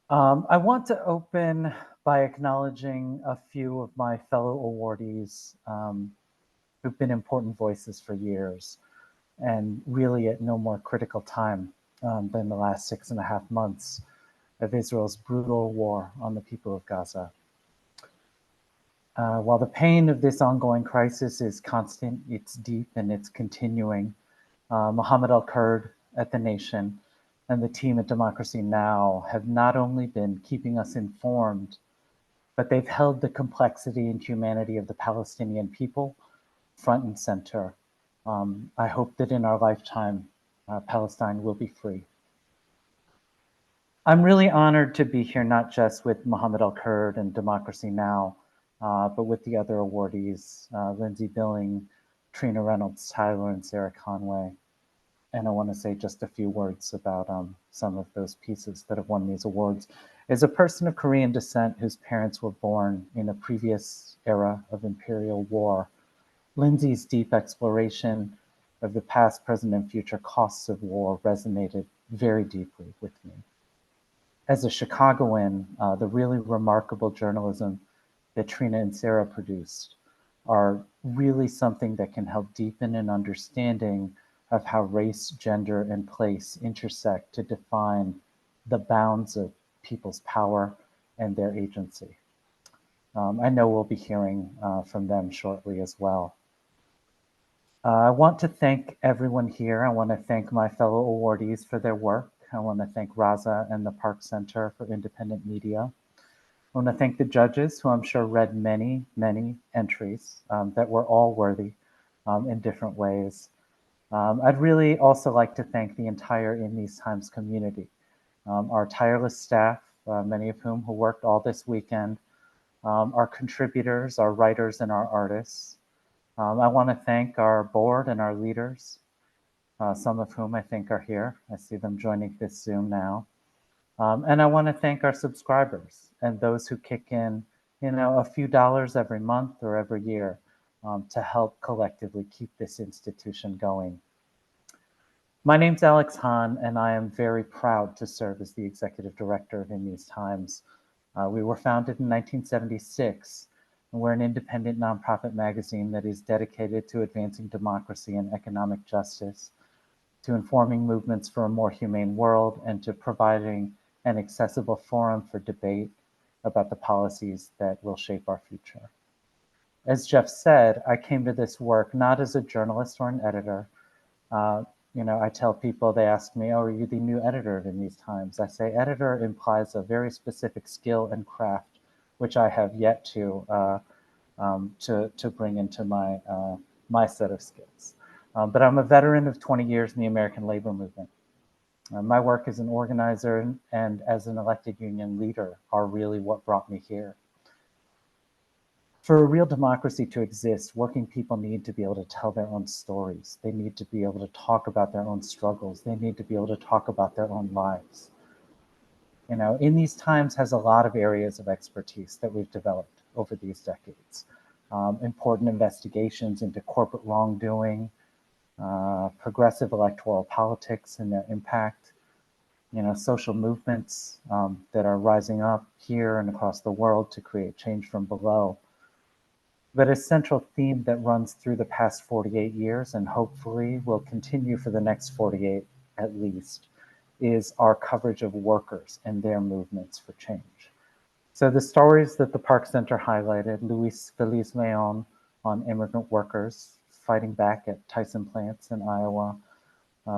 I want to open by acknowledging a few of my fellow awardees who've been important voices for years, and really at no more critical time than the last 6.5 months of Israel's brutal war on the people of Gaza. While the pain of this ongoing crisis is constant, it's deep, and it's continuing, Mohammed Al-Kurd at The Nation and the team at Democracy Now! Have not only been keeping us informed, but they've held the complexity and humanity of the Palestinian people front and center. I hope that in our lifetime, Palestine will be free. I'm really honored to be here, not just with Mohammed Al-Kurd and Democracy Now!, but with the other awardees, Lindsay Billing, Trina Reynolds, Tyler, and Sarah Conway. And I want to say just a few words about some of those pieces that have won these awards. As a person of Korean descent whose parents were born in a previous era of imperial war, Lindsay's deep exploration of the past, present, and future costs of war resonated very deeply with me. As a Chicagoan, the really remarkable journalism that Trina and Sarah produced are really something that can help deepen an understanding of how race, gender, and place intersect to define the bounds of people's power and their agency. I know we'll be hearing from them shortly as well. I want to thank everyone here. I want to thank my fellow awardees for their work. I want to thank Raza and the Park Center for Independent Media. I want to thank the judges, who I'm sure read many, many entries that were all worthy in different ways. I'd really also like to thank the entire In These Times community, our tireless staff, many of whom who worked all this weekend, our contributors, our writers, and our artists. I want to thank our board and our leaders, some of whom I think are here. I see them joining this Zoom now. And I want to thank our subscribers and those who kick in, a few dollars every month or every year to help collectively keep this institution going. My name's Alex Hahn, and I am very proud to serve as the executive director of In These Times. We were founded in 1976, and we're an independent nonprofit magazine that is dedicated to advancing democracy and economic justice, to informing movements for a more humane world, and to providing an accessible forum for debate about the policies that will shape our future. As Jeff said, I came to this work not as a journalist or an editor. I tell people, they ask me, oh, are you the new editor In These Times? I say editor implies a very specific skill and craft, which I have yet to bring into my set of skills. But I'm a veteran of 20 years in the American labor movement. My work as an organizer and as an elected union leader are really what brought me here. For a real democracy to exist, working people need to be able to tell their own stories. They need to be able to talk about their own struggles. They need to be able to talk about their own lives. In These Times has a lot of areas of expertise that we've developed over these decades. Important investigations into corporate wrongdoing, progressive electoral politics and their impact, social movements that are rising up here and across the world to create change from below. But a central theme that runs through the past 48 years and hopefully will continue for the next 48 at least is our coverage of workers and their movements for change. So the stories that the Park Center highlighted, Luis Feliz Leon on immigrant workers fighting back at Tyson plants in Iowa,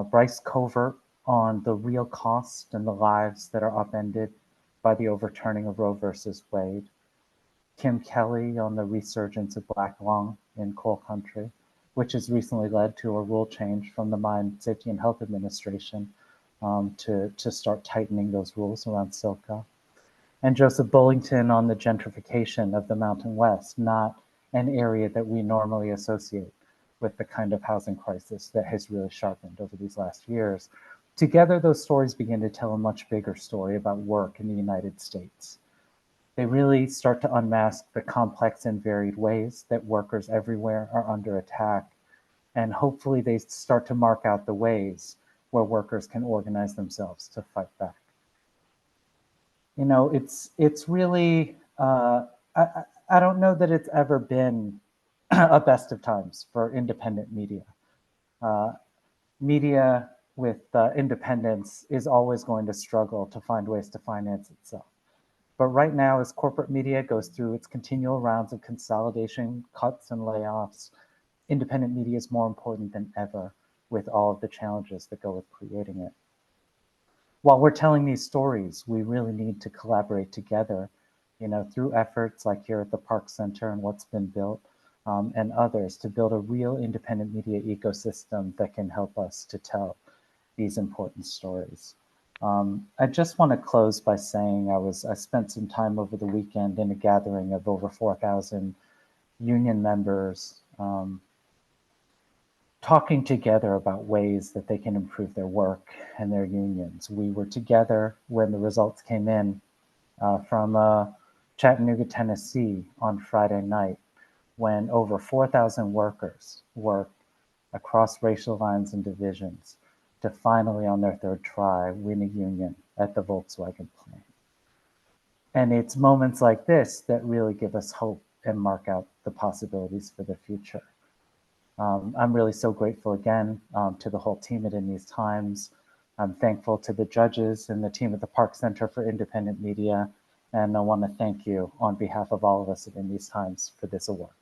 Bryce Covert on the real cost and the lives that are upended by the overturning of Roe versus Wade, Kim Kelly on the resurgence of Black lung in coal country, which has recently led to a rule change from the Mine Safety and Health Administration to start tightening those rules around silica. And Joseph Bullington on the gentrification of the Mountain West, not an area that we normally associate with the kind of housing crisis that has really sharpened over these last years. Together, those stories begin to tell a much bigger story about work in the United States. They really start to unmask the complex and varied ways that workers everywhere are under attack. And hopefully they start to mark out the ways where workers can organize themselves to fight back. It's really, I don't know that it's ever been a best of times for independent media. Uh, Media with independence is always going to struggle to find ways to finance itself. But right now, as corporate media goes through its continual rounds of consolidation, cuts, and layoffs, independent media is more important than ever with all of the challenges that go with creating it. While we're telling these stories, we really need to collaborate together, through efforts like here at the Park Center and what's been built, and others to build a real independent media ecosystem that can help us to tell these important stories. I just want to close by saying I spent some time over the weekend in a gathering of over 4,000 union members, talking together about ways that they can improve their work and their unions. We were together when the results came in from Chattanooga, Tennessee on Friday night, when over 4,000 workers worked across racial lines and divisions to finally, on their third try, win a union at the Volkswagen plant. And it's moments like this that really give us hope and mark out the possibilities for the future. I'm really so grateful again to the whole team at In These Times. I'm thankful to the judges and the team at the Park Center for Independent Media. And I want to thank you on behalf of all of us at In These Times for this award.